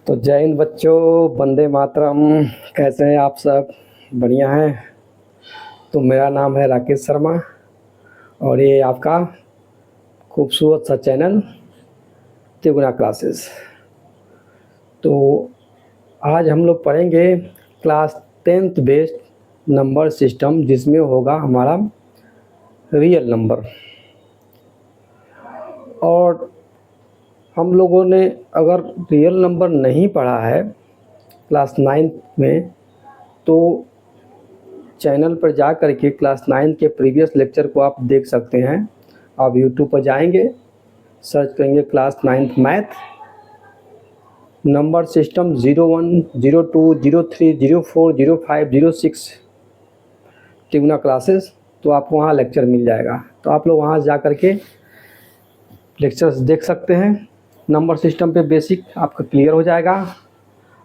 तो जय हिंद बच्चों, वंदे मातरम। कैसे हैं आप सब? बढ़िया हैं। तो मेरा नाम है राकेश शर्मा और ये आपका खूबसूरत सा चैनल तिगुना क्लासेस। तो आज हम लोग पढ़ेंगे class 10th based number system, जिसमें होगा हमारा रियल नंबर। और हम लोगों ने अगर रियल नंबर नहीं पढ़ा है क्लास 9th में, तो चैनल पर जा कर के क्लास 9th के प्रीवियस लेक्चर को आप देख सकते हैं। आप यूट्यूब पर जाएंगे, सर्च करेंगे class 9th math number system 01, 02, 03, 04, 05, 06 तिगुना क्लासेस, तो आपको वहाँ लेक्चर मिल जाएगा। तो आप लोग वहाँ जा कर के लेक्चर्स देख सकते हैं। नंबर सिस्टम पे बेसिक आपका क्लियर हो जाएगा।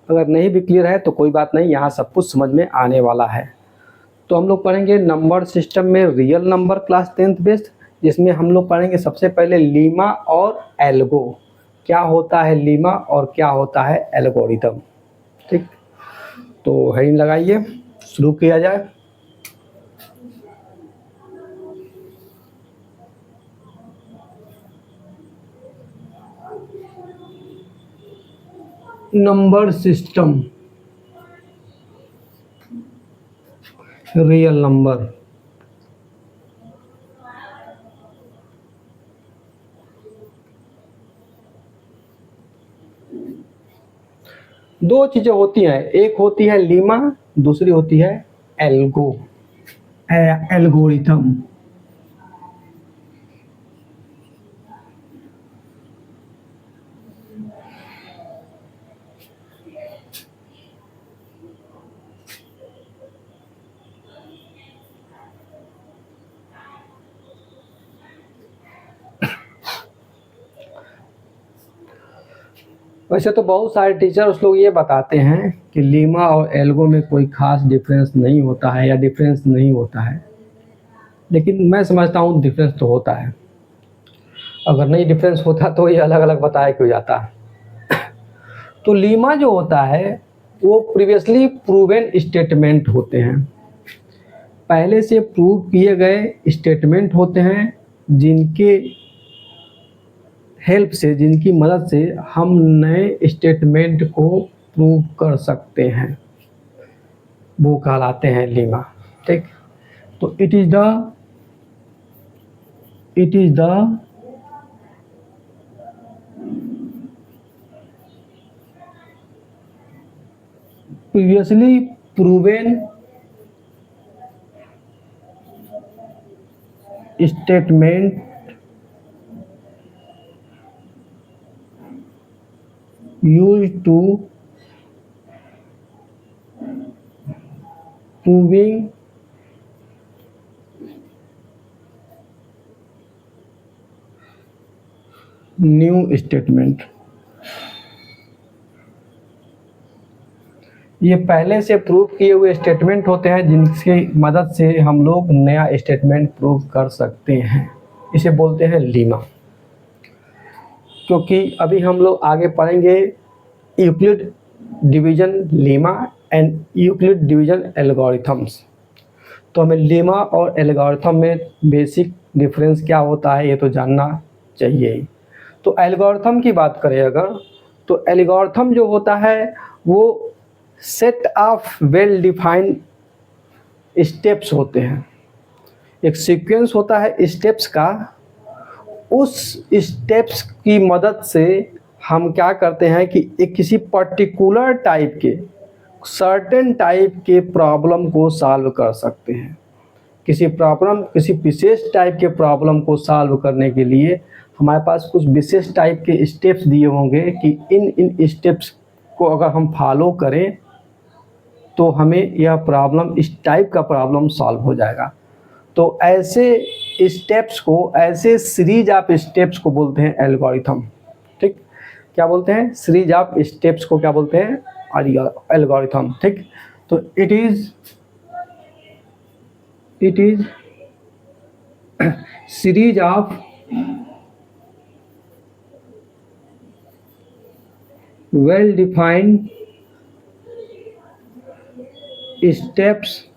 अगर नहीं भी क्लियर है तो कोई बात नहीं, यहाँ सब कुछ समझ में आने वाला है। तो हम लोग पढ़ेंगे नंबर सिस्टम में real number class 10th based, जिसमें हम लोग पढ़ेंगे सबसे पहले लीमा और एल्गो। क्या होता है लीमा और क्या होता है एल्गोरिथम। ठीक, तो हेडिंग लगाइए, शुरू किया जाए। Number system, real number. दो चीजें होती हैं, एक होती है लीमा, दूसरी होती है एल्गो, एल्गोरिथम। वैसे तो बहुत सारे टीचर्स लोग ये बताते हैं कि लीमा और एल्गो में कोई खास डिफरेंस नहीं होता है या डिफरेंस नहीं होता है, लेकिन मैं समझता हूँ डिफरेंस तो होता है। अगर नहीं डिफरेंस होता तो ये अलग अलग बताया क्यों जाता। तो लीमा जो होता है वो प्रीवियसली प्रूवन स्टेटमेंट होते हैं, पहले से प्रूव किए गए स्टेटमेंट होते हैं, जिनके हेल्प से, जिनकी मदद से हम नए स्टेटमेंट को प्रूव कर सकते हैं, वो कहलाते हैं लीमा। ठीक, तो it is the previously proven statement used to proving new statement. ये पहले से प्रूव किए हुए स्टेटमेंट होते हैं, जिनकी मदद से हम लोग नया स्टेटमेंट प्रूव कर सकते हैं, इसे बोलते हैं लीमा। क्योंकि अभी हम लोग आगे पढ़ेंगे Euclid division Lima and Euclid division algorithms, तो हमें लीमा और एल्गोरिथम में बेसिक डिफरेंस क्या होता है ये तो जानना चाहिए ही। तो एल्गोरिथम की बात करें अगर, तो एल्गोरिथम जो होता है वो set of well defined steps होते हैं, एक सीक्वेंस होता है स्टेप्स का। उस स्टेप्स की मदद से हम क्या करते हैं कि एक किसी पर्टिकुलर टाइप के, सर्टेन टाइप के प्रॉब्लम को सॉल्व कर सकते हैं। किसी विशेष टाइप के प्रॉब्लम को सॉल्व करने के लिए हमारे पास कुछ विशेष टाइप के स्टेप्स दिए होंगे कि इन स्टेप्स को अगर हम फॉलो करें तो हमें यह प्रॉब्लम, इस टाइप का प्रॉब्लम सॉल्व हो जाएगा। तो ऐसे स्टेप्स को, ऐसे सीरीज ऑफ स्टेप्स को बोलते हैं एल्गोरिथम। ठीक, क्या बोलते हैं? सीरीज ऑफ स्टेप्स को क्या बोलते हैं? एल्गोरिथम। ठीक, तो it is series of well defined steps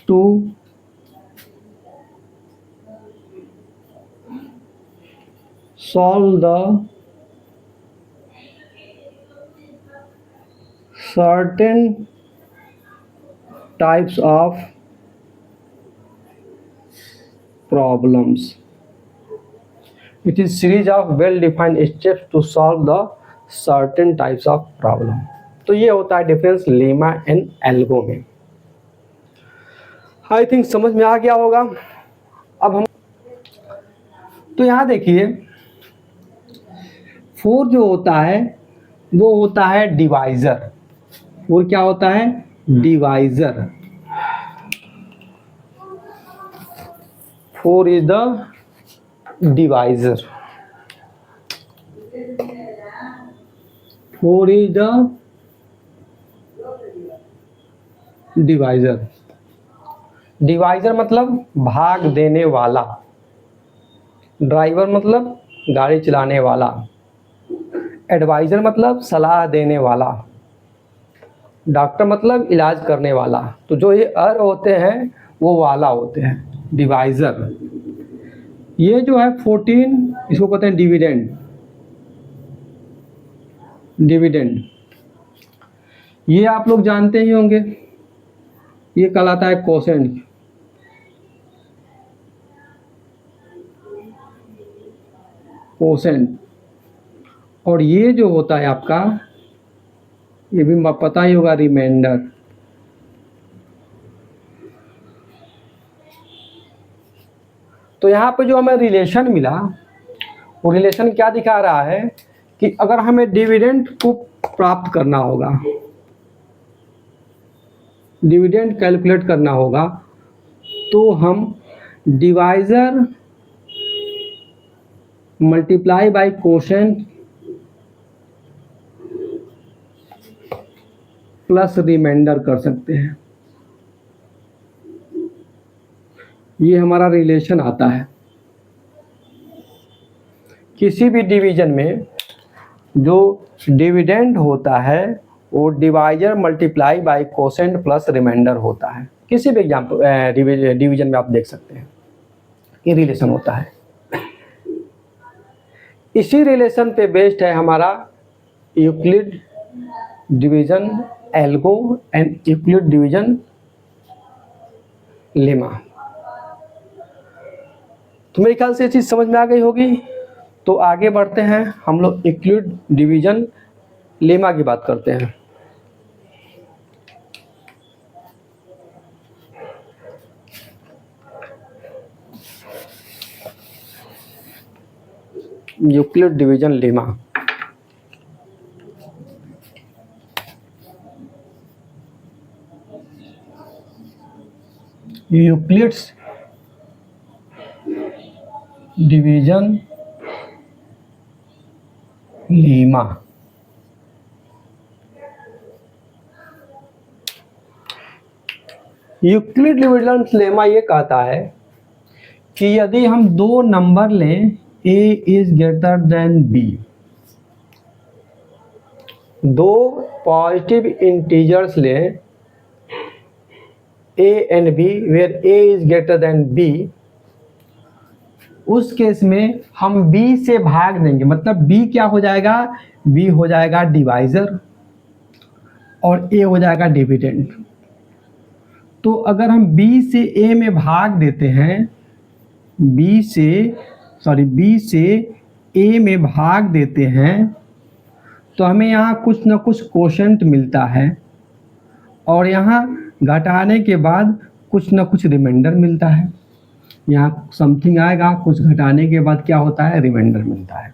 to solve the certain types of problems. It is series of well defined steps to solve the certain types of problem. तो ये होता है डिफरेंस लेमा एंड एल्गो में। I think समझ में आ गया होगा। अब हम तो यहाँ देखिए, फोर जो होता है वो होता है डिवाइजर। फोर क्या होता है? Divisor. Four is the divisor. Four is the divisor. Divisor मतलब भाग देने वाला। ड्राइवर मतलब गाड़ी चलाने वाला। एडवाइजर मतलब सलाह देने वाला। डॉक्टर मतलब इलाज करने वाला। तो जो ये अर होते हैं वो वाला होते हैं, डिवाइजर। ये जो है 14, इसको कहते हैं डिविडेंड। डिविडेंड ये आप लोग जानते ही होंगे, ये कहलाता है कोसेंट। कोसेंट। और ये जो होता है आपका, ये भी पता ही होगा, रिमाइंडर। तो यहाँ पे जो हमें रिलेशन मिला, वो रिलेशन क्या दिखा रहा है कि अगर हमें डिविडेंड को प्राप्त करना होगा, डिविडेंड कैलकुलेट करना होगा, तो हम divisor multiply by quotient plus remainder कर सकते हैं। ये हमारा रिलेशन आता है। किसी भी डिवीजन में जो डिविडेंड होता है वो divisor multiply by quotient plus remainder होता है। किसी भी एग्जाम्पल डिवीजन में आप देख सकते हैं ये रिलेशन होता है। इसी रिलेशन पे बेस्ड है हमारा Euclid division algo and Euclid division lemma. तो मेरे ख्याल से ये चीज़ समझ में आ गई होगी। तो आगे बढ़ते हैं, हम लोग यूक्लिड डिवीजन लेमा की बात करते हैं। Euclid division lemma. Euclid's division lemma. Euclid division lemma ये कहता है कि यदि हम दो नंबर लें a is greater than b, दो पॉजिटिव इंटीजर्स लें a and b where a is greater than b, उस केस में हम b से भाग देंगे। मतलब b क्या हो जाएगा? b हो जाएगा डिवाइजर और a हो जाएगा डिविडेंड। तो अगर हम b से a में भाग देते हैं, b से a में भाग देते हैं, तो हमें यहाँ कुछ ना कुछ कोशेंट मिलता है और यहाँ घटाने के बाद कुछ ना कुछ रिमाइंडर मिलता है। यहाँ समथिंग आएगा, कुछ घटाने के बाद क्या होता है? रिमाइंडर मिलता है।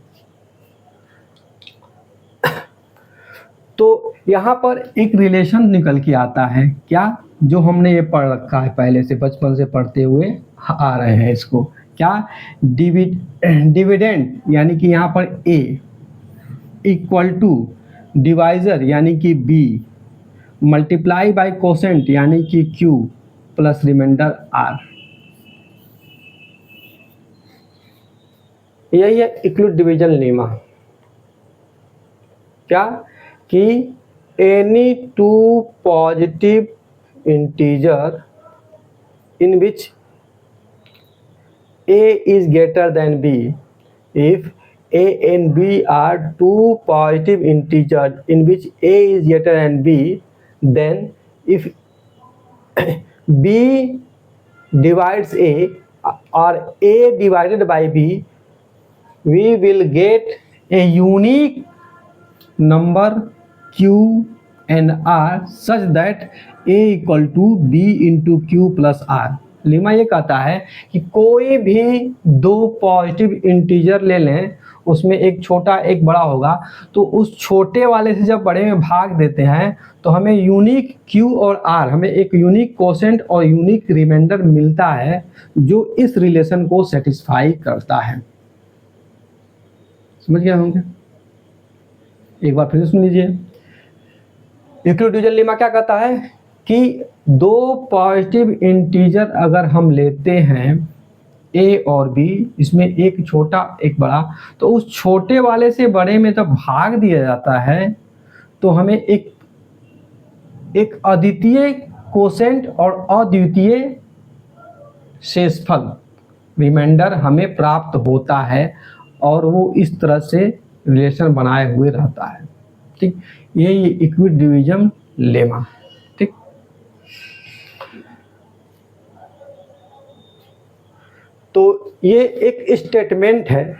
तो यहाँ पर एक रिलेशन निकल के आता है, क्या? जो हमने ये पढ़ रखा है पहले से, बचपन से पढ़ते हुए आ रहे हैं इसको। क्या? डिविडेंड यानी कि यहाँ पर a इक्वल टू डिवाइजर यानी कि b मल्टीप्लाई बाय कोसेंट यानी कि q प्लस रिमाइंडर r। यही है यूक्लिड डिवीजन लेमा। क्या कि any two positive integer in which a is greater than b, if a and b are two positive integers in which a is greater than b, then if b divides a or a divided by b, we will get a unique number q and r such that a equal to b into q plus r। Lemma ये कहता है कि कोई भी दो positive integer ले लें, उसमें एक छोटा एक बड़ा होगा, तो उस छोटे वाले से जब बड़े में भाग देते हैं तो हमें यूनिक q और r, हमें एक यूनिक कोसेंट और यूनिक रिमाइंडर मिलता है जो इस रिलेशन को सेटिस्फाई करता है। समझ गए होंगे? एक बार फिर से सुन लीजिए। यूक्लिड डिवीजन लेमा क्या कहता है कि दो पॉजिटिव इंटीजर अगर हम लेते हैं a और b, इसमें एक छोटा एक बड़ा, तो उस छोटे वाले से बड़े में जब भाग दिया जाता है तो हमें एक अद्वितीय कोसेंट और अद्वितीय शेषफल रिमाइंडर हमें प्राप्त होता है और वो इस तरह से रिलेशन बनाए हुए रहता है। ठीक, यही यूक्लिड डिवीजन लेमा। ठीक, तो ये एक स्टेटमेंट है,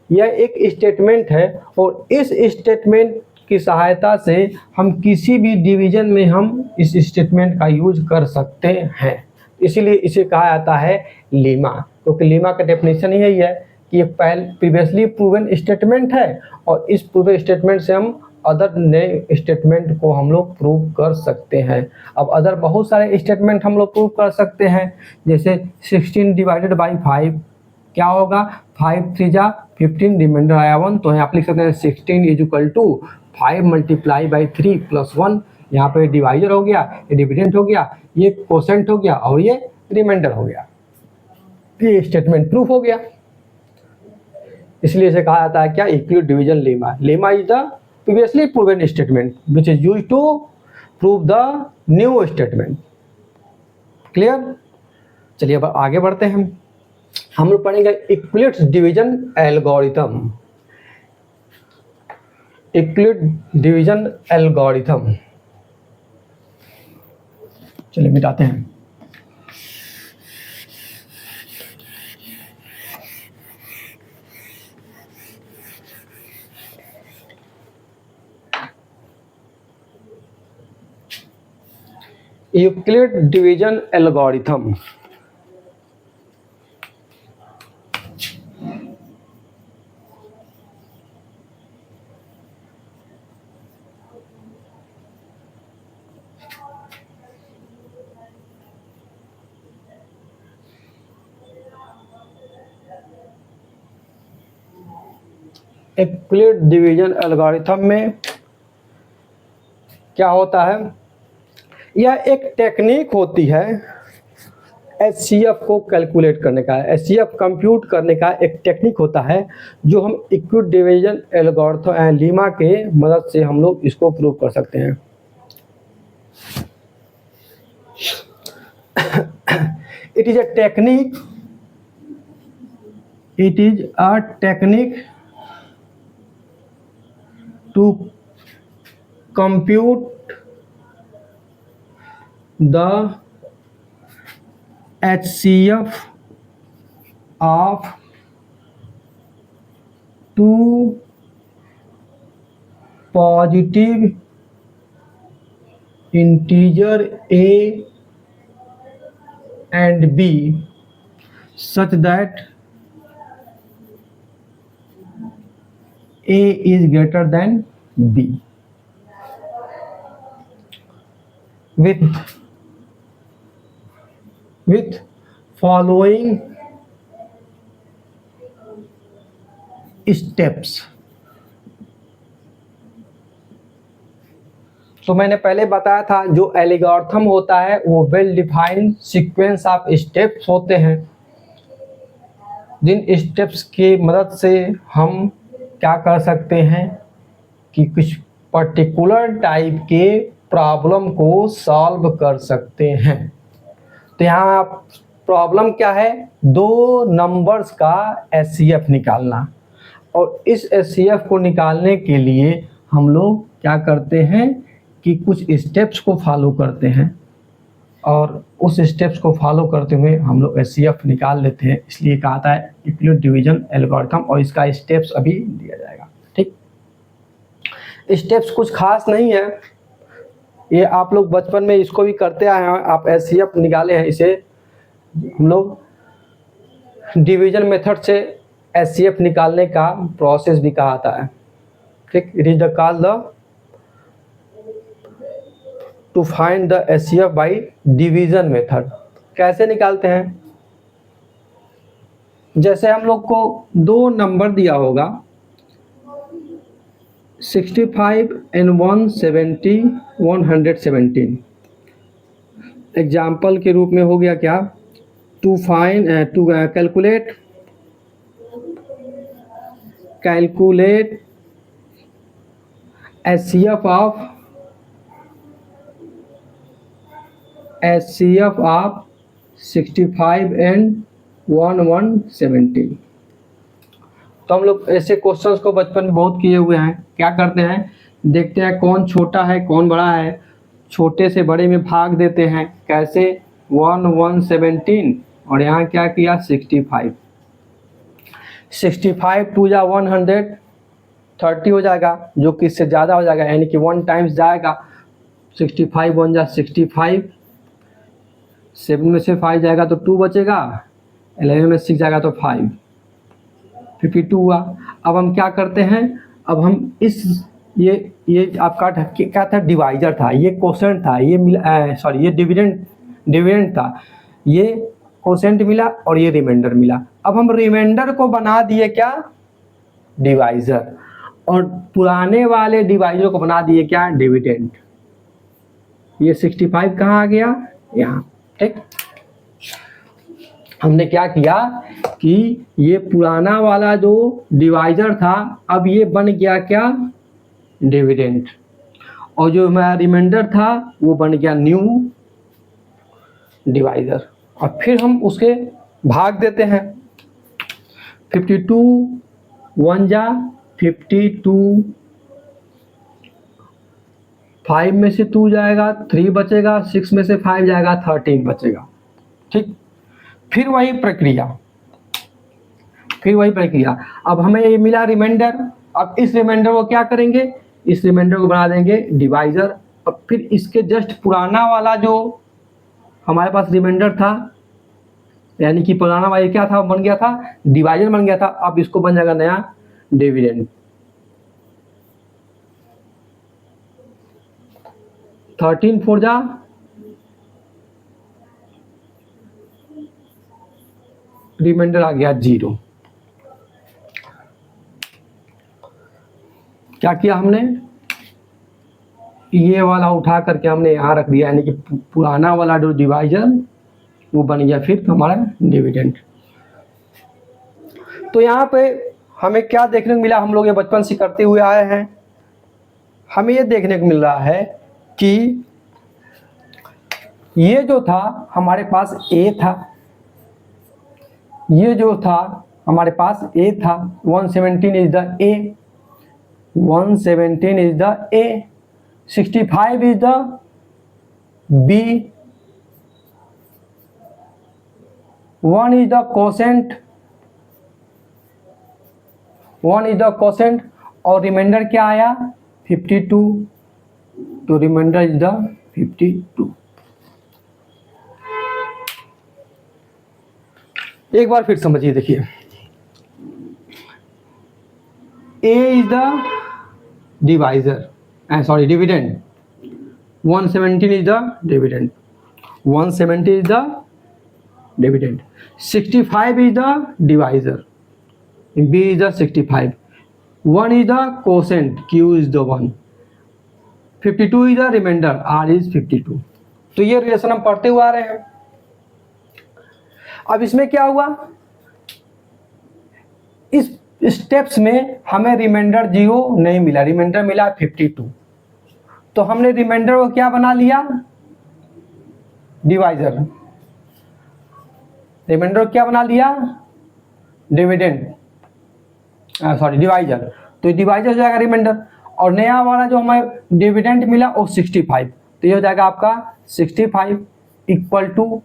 यह एक स्टेटमेंट है और इस स्टेटमेंट की सहायता से हम किसी भी डिवीजन में हम इस स्टेटमेंट का यूज कर सकते हैं। इसीलिए इसे कहा जाता है लेमा, क्योंकि लेमा का डेफिनेशन यही है कि ये प्रीवियसली प्रूवन स्टेटमेंट है और इस प्रूवन स्टेटमेंट से हम अदर नए स्टेटमेंट को हम लोग प्रूव कर सकते हैं। अब अदर बहुत सारे स्टेटमेंट हम लोग प्रूव कर सकते हैं, जैसे 16 डिवाइडेड बाई 5 क्या होगा, 5 3 जा 15, रिमाइंडर आया 1, तो यहाँ आप लिख सकते हैं 16 is equal to 5 multiply by 3 plus 1। यहाँ पे डिवाइजर हो गया, ये डिविडेंड हो गया, ये कोसेंट हो गया और ये रिमाइंडर हो गया। ये स्टेटमेंट प्रूफ हो गया। इसलिए इसे कहा जाता है क्या, Euclid division lemma. Lemma is the previously proven statement which is used to prove the new statement। Clear? चलिए अब आगे बढ़ते हैं। हम लोग पढ़ेंगे Euclid division algorithm. Euclid division algorithm, चलिए मिटाते हैं। Euclid division algorithm. Euclid division algorithm में क्या होता है, यह एक टेक्निक होती है एचसीएफ को कैलकुलेट करने का, एचसीएफ कंप्यूट करने का एक टेक्निक होता है जो हम यूक्लिड डिवीजन एल्गोरिथम लेमा के मदद से हम लोग इसको प्रूव कर सकते हैं। It is a technique, it is a technique to compute the HCF of two positive integer a and b such that a is greater than b with following steps। तो मैंने पहले बताया था जो एल्गोरिथम होता है वो well defined sequence of steps होते हैं। जिन स्टेप्स की मदद से हम क्या कर सकते हैं कि कुछ पर्टिकुलर टाइप के प्रॉब्लम को सॉल्व कर सकते हैं। तो यहाँ प्रॉब्लम क्या है, दो नंबर्स का एचसीएफ निकालना, और इस एचसीएफ को निकालने के लिए हम लोग क्या करते हैं कि कुछ स्टेप्स को फॉलो करते हैं, और उस स्टेप्स को फॉलो करते हुए हम लोग एचसीएफ निकाल लेते हैं। इसलिए कहा है यूक्लिड डिवीजन एल्गोरिथम, और इसका स्टेप्स अभी दिया जाएगा। ठीक, स्टेप्स कुछ खास नहीं है, ये आप लोग बचपन में इसको भी करते आए हैं, आप एचसीएफ निकाले हैं। इसे हम लोग डिवीजन मेथड से एचसीएफ निकालने का प्रोसेस भी कहा है। ठीक, it is the called the two find the HCF by division method. कैसे निकालते हैं, जैसे हम लोग को दो नंबर दिया होगा 65 एंड 117। एग्जाम्पल के रूप में हो गया क्या, to calculate HCF of 65 and 117। तो हम लोग ऐसे क्वेश्चंस को बचपन में बहुत किए हुए हैं। क्या करते हैं, देखते हैं कौन छोटा है कौन बड़ा है, छोटे से बड़े में भाग देते हैं। कैसे, 117 और यहाँ क्या किया 65 टू जा 130 हो जाएगा, जो कि इससे ज़्यादा हो जाएगा, यानी कि 1 टाइम्स जाएगा। 65 1 जा 65, 7 में से 5 जाएगा तो 2 बचेगा, 11 में 6 जाएगा तो 5, 52 हुआ। अब हम क्या करते हैं, अब हम इस ये आपका क्या था, डिवाइजर था, ये कोसेंट था, ये मिला ये डिविडेंड था, ये कोसेंट मिला और ये रिमाइंडर मिला। अब हम रिमाइंडर को बना दिए क्या, डिवाइजर, और पुराने वाले डिवाइजर को बना दिए क्या, डिविडेंड। ये 65 कहाँ आ गया, यहाँ। ठीक, हमने क्या किया कि ये पुराना वाला जो डिवाइजर था, अब ये बन गया क्या, डिविडेंड, और जो हमारा रिमाइंडर था वो बन गया न्यू डिवाइजर। और फिर हम उसके भाग देते हैं। 52 1 जा 52, 5 में से 2 जाएगा 3 बचेगा, 6 में से 5 जाएगा 13 बचेगा। ठीक, फिर वही प्रक्रिया। अब हमें ये मिला रिमाइंडर, अब इस रिमाइंडर को क्या करेंगे, इस रिमाइंडर को बना देंगे डिवाइजर। अब फिर इसके जस्ट पुराना वाला जो हमारे पास रिमाइंडर था, यानी कि पुराना वाला क्या था, बन गया था डिवाइजर बन गया था, अब इसको बन जाएगा नया डिविडेंड। 13 4 जा रिमाइंडर आ गया 0। क्या किया हमने, ये वाला उठा करके हमने यहाँ रख दिया, यानी कि पुराना वाला जो डिवाइजर वो बन गया फिर हमारा डिविडेंड। तो यहाँ पे हमें क्या देखने को मिला, हम लोग ये बचपन से करते हुए आए हैं, हमें ये देखने को मिल रहा है कि ये जो था हमारे पास ए था, ये जो था हमारे पास ए था, 117 is the A, 117 is the A, 65 is the B, 1 is the quotient, 1 is the quotient, और रिमाइंडर क्या आया 52, तो रिमाइंडर इज द 52। एक बार फिर समझिए, देखिए A is the divisor, dividend, 117 is the dividend, 170 is the dividend, 65 is the divisor, B is the 65, 1 is the quotient, Q is the 1, 52 is the remainder, R is 52। तो ये relation हम पढ़ते हुए आ रहे हैं। अब इसमें क्या हुआ, इस स्टेप्स में हमें रिमाइंडर 0 नहीं मिला, रिमाइंडर मिला 52। तो हमने रिमाइंडर को क्या बना लिया, डिवाइजर। रिमाइंडर को क्या बना लिया, डिविडेंड, सॉरी डिवाइजर। तो डिवाइजर हो जाएगा रिमाइंडर, और नया वाला जो हमें डिविडेंड मिला वो 65। तो ये हो जाएगा आपका 65 equal to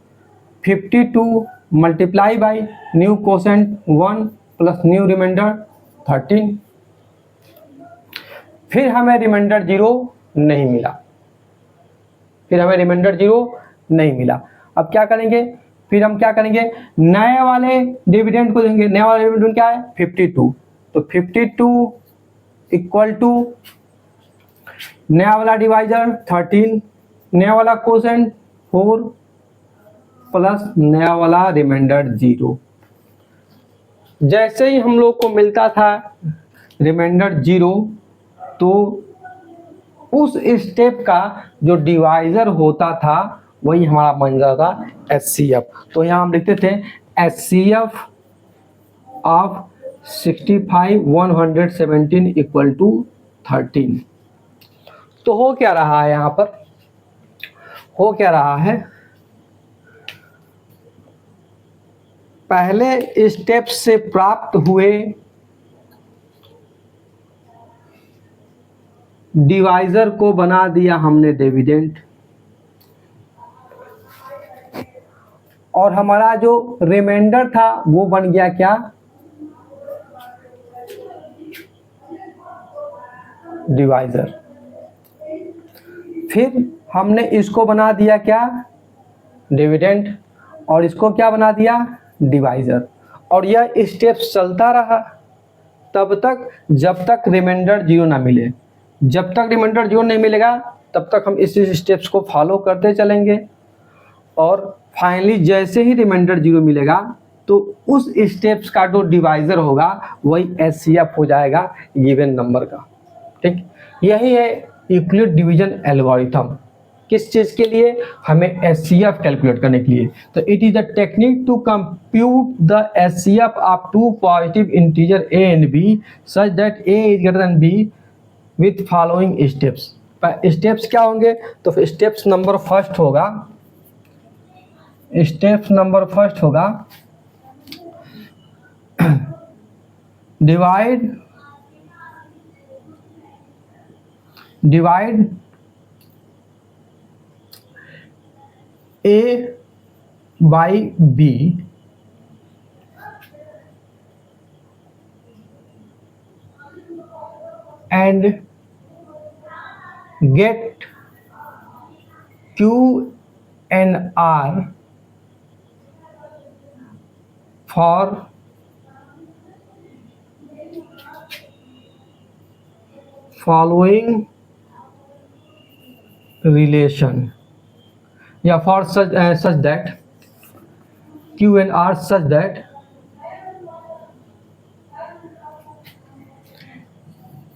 52 multiply by new quotient 1 plus new remainder 13। फिर हमें रिमाइंडर 0 नहीं मिला, फिर हमें रिमाइंडर 0 नहीं मिला। अब क्या करेंगे, फिर हम क्या करेंगे, नए वाले डिविडेंड को देंगे। नया वाला डिविडेंड क्या है, 52। तो 52 इक्वल टू नया वाला डिवाइजर 13, नया वाला कोसेंट 4 प्लस नया वाला रिमाइंडर 0। जैसे ही हम लोग को मिलता था रिमाइंडर 0, तो उस स्टेप का जो डिवाइजर होता था वही हमारा बन जाता था HCF। तो यहाँ हम लिखते थे HCF ऑफ 65 117 इक्वल टू 13। तो हो क्या रहा है यहाँ पर, हो क्या रहा है, पहले स्टेप से प्राप्त हुए डिवाइजर को बना दिया हमने डिविडेंड, और हमारा जो रिमाइंडर था वो बन गया क्या, डिवाइजर। फिर हमने इसको बना दिया क्या, डिविडेंड, और इसको क्या बना दिया, डिवाइजर। और यह स्टेप चलता रहा तब तक जब तक रिमाइंडर 0 ना मिले। जब तक रिमाइंडर 0 नहीं मिलेगा तब तक हम इस स्टेप्स को फॉलो करते चलेंगे, और फाइनली जैसे ही रिमाइंडर 0 मिलेगा तो उस स्टेप्स का जो डिवाइजर होगा वही HCF हो जाएगा गिवन नंबर का। ठीक, यही है यूक्लिड डिवीजन एल्गोरिथम। किस चीज़ के लिए, हमें HCF कैलकुलेट करने के लिए। तो it is the technique to compute the HCF of two positive integer a and b such that a is greater than b with following steps. Steps क्या होंगे, तो स्टेप्स नंबर फर्स्ट होगा, steps number first होगा divide A by B and get Q and R for following relation, yeah, for such that Q and R such that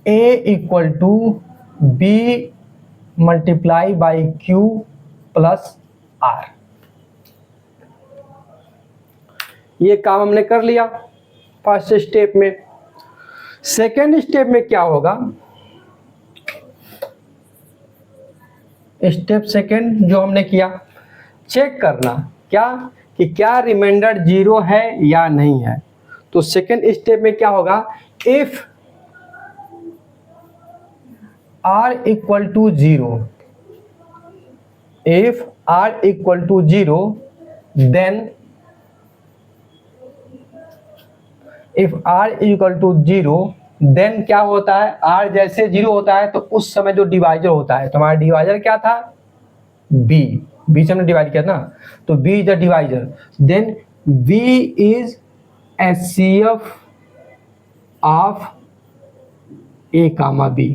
A equal to B multiply by Q plus R। ये काम हमने कर लिया first step में। Second step में क्या होगा, step second जो हमने किया, चेक करना क्या कि क्या रिमाइंडर 0 है या नहीं है। तो सेकेंड स्टेप में क्या होगा, if R equal to 0, if R equal to 0 then if R equal to 0 then क्या होता है, R जैसे 0 होता है तो उस समय जो डिवाइजर होता है, तो हमारा डिवाइजर क्या था, B, B से हमने डिवाइड किया ना, तो B is the divisor, then B is HCF of A comma B।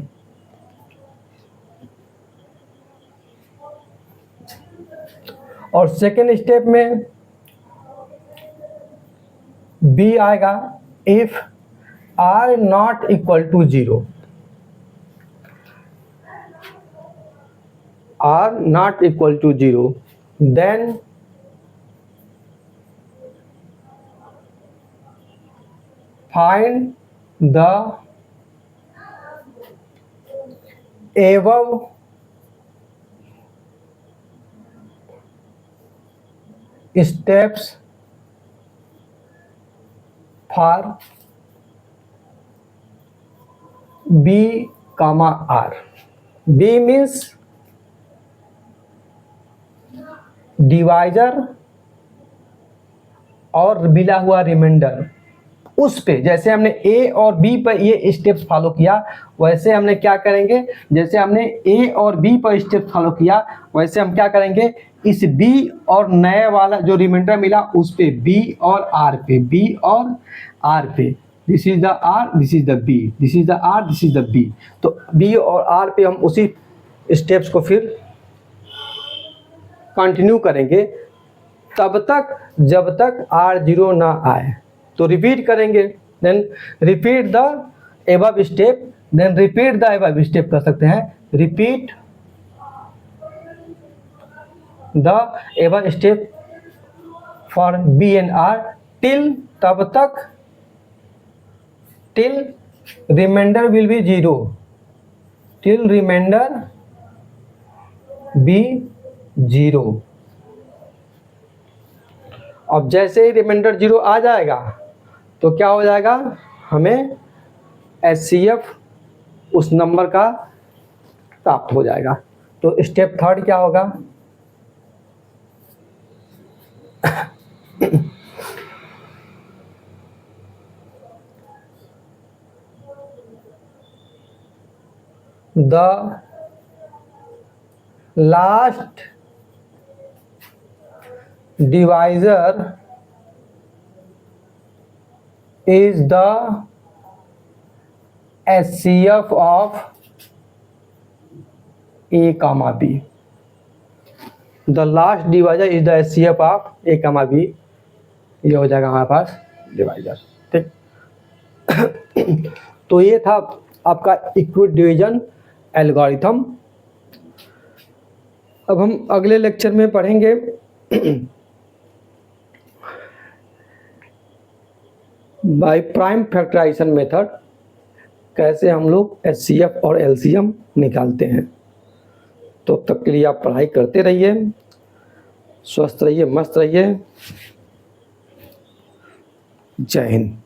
और सेकेंड स्टेप में B आएगा if R not equal to 0, R not equal to 0 then find the above steps for B, R. B means divisor और मिला हुआ reminder, उस पे जैसे हमने ए और बी पर ये स्टेप्स फॉलो किया वैसे हमने क्या करेंगे, जैसे हमने ए और बी पर स्टेप फॉलो किया वैसे हम क्या करेंगे, इस बी और नए वाला जो रिमाइंडर मिला उस पे बी और आर पे, बी और आर पे, this is the R, this is the B, this is the R, this is the B. तो बी और आर पे हम उसी स्टेप्स को फिर कंटिन्यू करेंगे तब तक जब तक R0 ना आए। तो रिपीट करेंगे, then repeat the above step, then repeat the above step कर सकते हैं, repeat the above step for B and R till, तब तक till remainder will be 0, till remainder be 0। अब जैसे ही रिमाइंडर 0 आ जाएगा तो क्या हो जाएगा, हमें HCF उस नंबर का प्राप्त हो जाएगा। तो स्टेप थर्ड क्या होगा, the last divisor is the HCF of A, B. The last divisor is the HCF of A, B. ये हो जाएगा हमारे पास डिवाइजर, ठीक। तो ये था आपका इक्विट डिवीजन एल्गोरिथम। अब हम अगले लेक्चर में पढ़ेंगे बाय प्राइम फैक्टराइजेशन मेथड, कैसे हम लोग HCF और LCM निकालते हैं। तो तब के लिए आप पढ़ाई करते रहिए, स्वस्थ रहिए, मस्त रहिए। जय हिंद।